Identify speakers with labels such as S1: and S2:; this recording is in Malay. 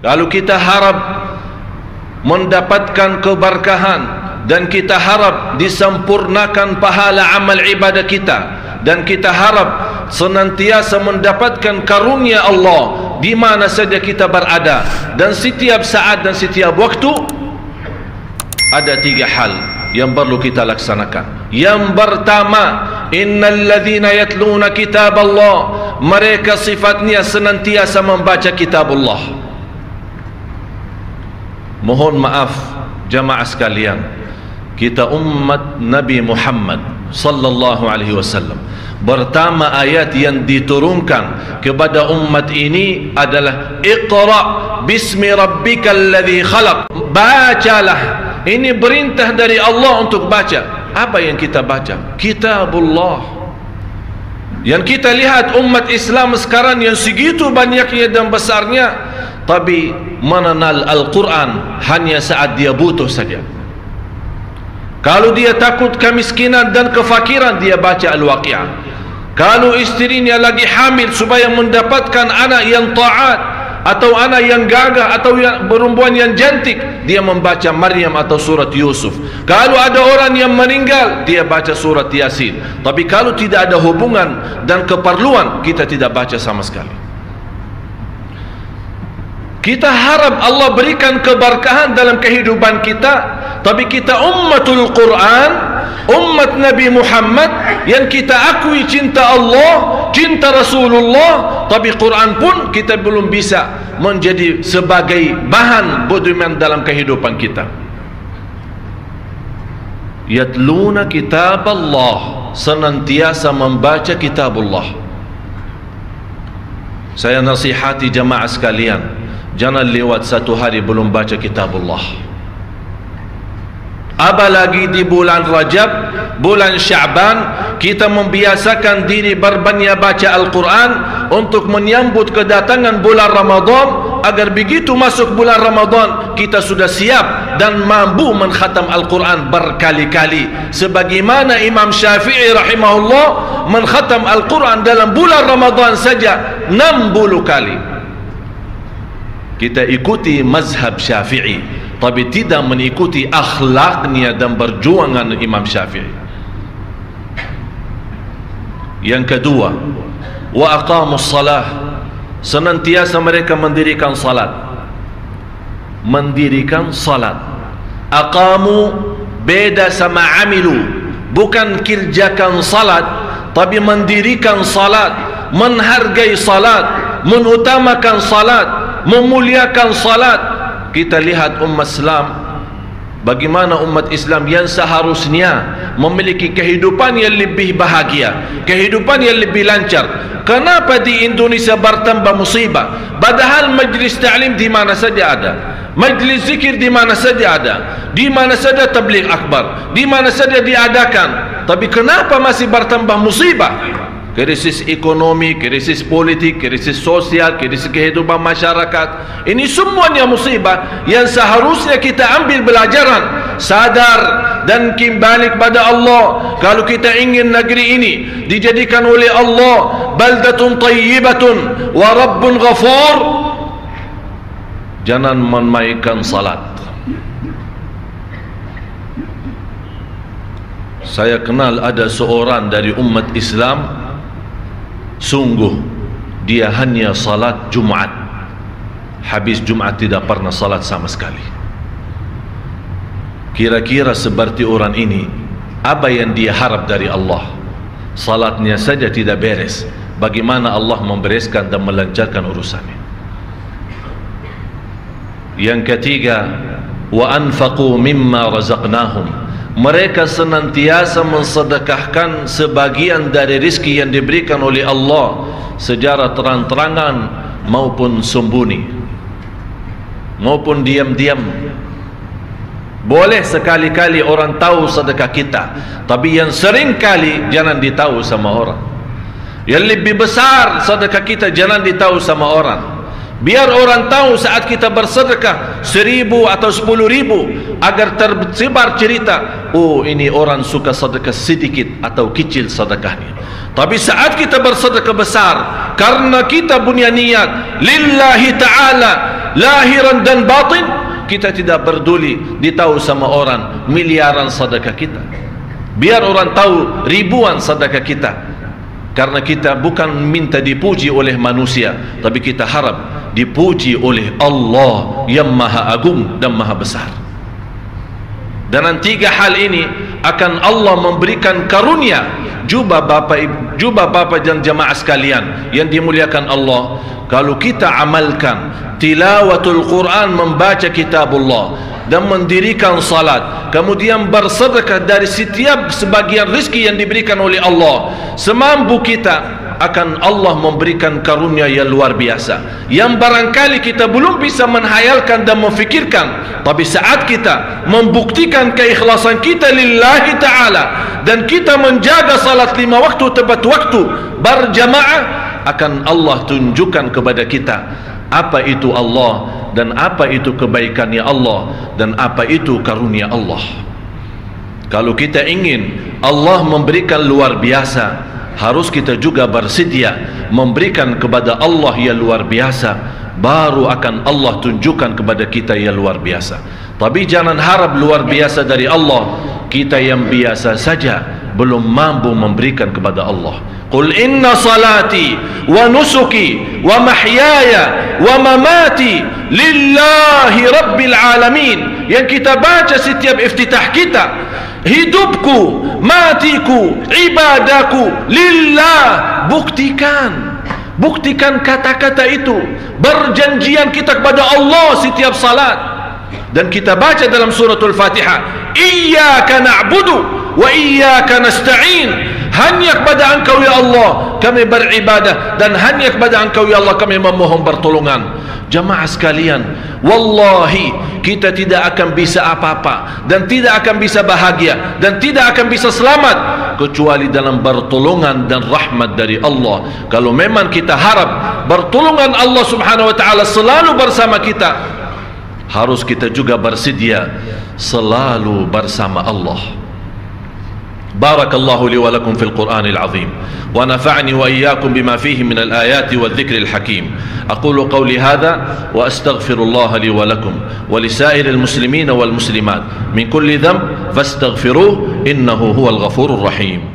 S1: Lalu kita harap mendapatkan keberkahan dan kita harap disempurnakan pahala amal ibadah kita, dan kita harap senantiasa mendapatkan karunia Allah di mana saja kita berada, dan setiap saat dan setiap waktu. Ada 3 hal yang perlu kita laksanakan. Yang pertama, innal ladzina yatluna kitab Allah, mereka sifatnya senantiasa membaca kitab Allah. Mohon maaf jamaah sekalian, kita umat Nabi Muhammad sallallahu alaihi wasallam, pertama ayat yang diturunkan kepada umat ini adalah Iqra bismi rabbikal ladzi khalaq. Bacalah. Ini perintah dari Allah untuk baca. Apa yang kita baca? Kitabullah. Yang kita lihat umat Islam sekarang yang segitu banyaknya dan besarnya, tapi mengenal Al-Quran hanya saat dia butuh saja. Kalau dia takut kemiskinan dan kefakiran, dia baca Al-Waqi'ah. Kalau istrinya lagi hamil supaya mendapatkan anak yang taat, atau anak yang gagah, atau yang perempuan yang cantik, dia membaca Maryam atau surat Yusuf. Kalau ada orang yang meninggal, dia baca surat Yasin. Tapi kalau tidak ada hubungan dan keperluan, kita tidak baca sama sekali. Kita harap Allah berikan keberkahan dalam kehidupan kita, tapi kita ummatul Quran, umat Nabi Muhammad yang kita akui cinta Allah, cinta Rasulullah, tapi Quran pun kita belum bisa menjadi sebagai bahan pedoman dalam kehidupan kita. Yatluna kitab Allah, senantiasa membaca kitab Allah. Saya nasihati jamaah sekalian, jangan lewat 1 hari belum baca kitab Allah. Apalagi di bulan Rajab, bulan Sya'ban, kita membiasakan diri berbanyak baca Al-Quran untuk menyambut kedatangan bulan Ramadan, agar begitu masuk bulan Ramadan kita sudah siap dan mampu mengkhatam Al-Quran berkali-kali, sebagaimana Imam Syafi'i rahimahullah mengkhatam Al-Quran dalam bulan Ramadan saja 60 kali. Kita ikuti mazhab Syafi'i, tapi tidak mengikuti akhlaknya dan perjuangan Imam Syafi'i. Yang kedua, wa aqamus salah, senantiasa mereka mendirikan salat. Mendirikan salat. Aqamu beda sama amilu, bukan kerjakan salat, tapi mendirikan salat, menghargai salat, mengutamakan salat, memuliakan salat. Kita lihat umat Islam, bagaimana umat Islam yang seharusnya memiliki kehidupan yang lebih bahagia, kehidupan yang lebih lancar. Kenapa di Indonesia bertambah musibah? Padahal majlis ta'lim di mana saja ada, majlis zikir di mana saja ada, di mana saja tabligh akbar, di mana saja diadakan. Tapi kenapa masih bertambah musibah? Krisis ekonomi, krisis politik, krisis sosial, krisis kehidupan masyarakat. Ini semuanya musibah yang seharusnya kita ambil pelajaran, sadar dan kembali kepada Allah. Kalau kita ingin negeri ini dijadikan oleh Allah baldatun tayyibatun wa rabbun ghafur, jangan memainkan salat. Saya kenal ada seorang dari umat Islam, sungguh dia hanya salat Jumat, habis Jumat tidak pernah salat sama sekali. Kira-kira seperti orang ini, apa yang dia harap dari Allah? Salatnya saja tidak beres, bagaimana Allah membereskan dan melancarkan urusannya? Yang ketiga, wa anfaqu mimma razaqnahum, mereka senantiasa mensedekahkan sebagian dari rezeki yang diberikan oleh Allah secara terang-terangan maupun sembunyi, maupun diam-diam. Boleh sekali-kali orang tahu sedekah kita, tapi yang sering kali jangan ditahu sama orang. Yang lebih besar sedekah kita jangan ditahu sama orang. Biar orang tahu saat kita bersedekah 1.000 atau 10.000, agar tersebar cerita, oh ini orang suka sedekah sedikit atau kecil sedekahnya. Tapi saat kita bersedekah besar, karena kita punya niat lillahi ta'ala, lahiran dan batin. Kita tidak peduli ditahu sama orang miliaran sedekah kita, biar orang tahu ribuan sedekah kita, karena kita bukan minta dipuji oleh manusia, tapi kita harap dipuji oleh Allah yang maha agung dan maha besar. Dan tiga hal ini akan Allah memberikan karunia. Juba Bapak dan jamaah sekalian yang dimuliakan Allah, kalau kita amalkan tilawatul Quran, membaca kitabullah dan mendirikan salat, kemudian bersedekah dari setiap sebagian rezeki yang diberikan oleh Allah, semampu kita akan Allah memberikan karunia yang luar biasa, yang barangkali kita belum bisa menghayalkan dan memfikirkan. Tapi saat kita membuktikan keikhlasan kita lillahi ta'ala, dan kita menjaga salat 5 waktu tepat waktu berjamaah, akan Allah tunjukkan kepada kita apa itu Allah, dan apa itu kebaikannya Allah, dan apa itu karunia Allah. Kalau kita ingin Allah memberikan luar biasa, harus kita juga bersedia memberikan kepada Allah yang luar biasa, baru akan Allah tunjukkan kepada kita yang luar biasa. Tapi jangan harap luar biasa dari Allah, kita yang biasa saja belum mampu memberikan kepada Allah. Qul inna salati wa nusuki wa mahyaya wa mamati lillahi rabbil alamin, yang kita baca setiap iftitah kita. Hidupku, matiku, ibadaku lillah. Buktikan kata-kata itu, berjanjian kita kepada Allah setiap salat. Dan kita baca dalam suratul Fatihah, iyyaka na'budu wa iyyaka nasta'in, hanya kepada Engkau ya Allah kami beribadah, dan hanya kepada Engkau ya Allah kami memohon pertolongan. Jamaah sekalian, wallahi kita tidak akan bisa apa-apa, dan tidak akan bisa bahagia, dan tidak akan bisa selamat kecuali dalam pertolongan dan rahmat dari Allah. Kalau memang kita harap pertolongan Allah subhanahu wa ta'ala selalu bersama kita, harus kita juga bersedia selalu bersama Allah. Barakallahu li wa lakum fil Qur'anil azim, wa nafa'ni wa iyyakum bima fihi min al-ayati wadh-dhikril hakim. Aqulu qawli hadha wa astaghfirullah li wa lakum wa li sa'iril muslimina wal muslimat min kulli dhanb fastaghfiruhu innahu huwal ghafurur rahim.